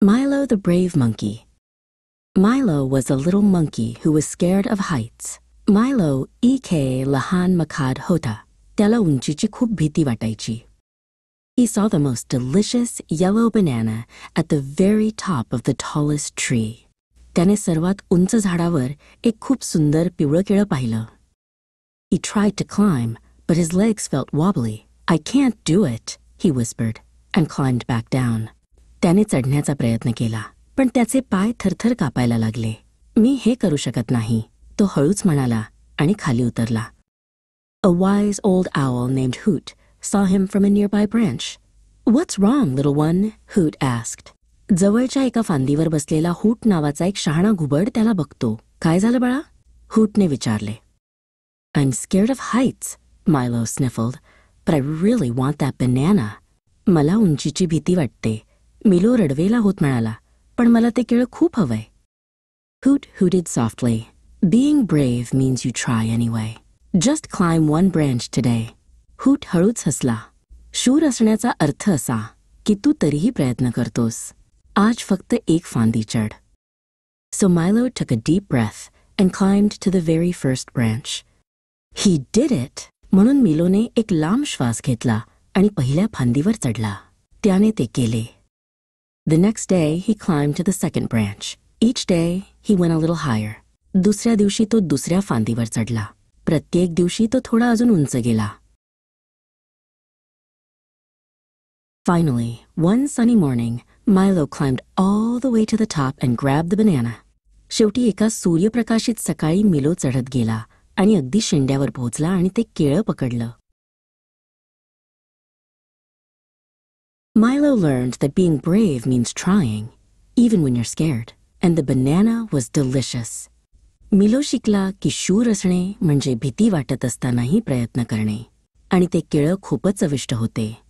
Milo the Brave Monkey. Milo was a little monkey who was scared of heights. Milo एक लहान मखाड होता. त्याला उंचीची खूप भीती वाटायची. He saw the most delicious yellow banana at the very top of the tallest tree. त्याने सर्वात उंच झाडावर एक खूप सुंदर पिवळं केळं पाहिलं. He tried to climb, but his legs felt wobbly. I can't do it, he whispered, and climbed back down. त्याने चढण्याचा प्रयत्न केला, पण त्याचे पाय थरथर कापायला लागले. मी हे करू शकत नाही, तो हळूच म्हणाला आणि खाली उतरला. A wise old owl named Hoot saw him from a nearby branch. What's wrong, little one? Hoot asked. जवळच्या एका फांदीवर बसलेला हूट नावाचा एक शहाणा घुबड त्याला बघतो. काय झालं बाळा? हूटने विचारले. I'm scared of heights, Milo sniffled, but I really want that banana. मला उंचीची भीती वाटते. मिलो रडवेला होत म्हणाला, पण मला ते केळं खूप हवंय. Hoot hooted softly. Being brave means you try anyway. Just climb one branch today. Hoot हळूच हसला. शूर असण्याचा अर्थ असा की तू तरीही प्रयत्न करतोस. आज फक्त एक फांदी चढ. So Milo took a deep breath and climbed to the very first branch. He did it! म्हणून मिलोने एक लांब श्वास घेतला आणि पहिल्या फांदीवर चढला. त्याने ते केले. The next day he climbed to the second branch. Each day he went a little higher. दुसऱ्या दिवशी तो दुसऱ्या फांदीवर चढला. प्रत्येक दिवशी तो थोडा अजून उंच गेला. Finally, one sunny morning, Milo climbed all the way to the top and grabbed the banana. शेवटी एका सूर्यप्रकाशित सकाळी मिलो चढत गेला आणि अगदी शेंड्यावर पोहोचला आणि ते केळं पकडलं. Milo learned that being brave means trying, even when you're scared, and the banana was delicious. मिलो शिकला की शूर असणे म्हणजे भीती वाटत असतानाही प्रयत्न करणे, आणि ते केळं खूपच चविष्ट होते.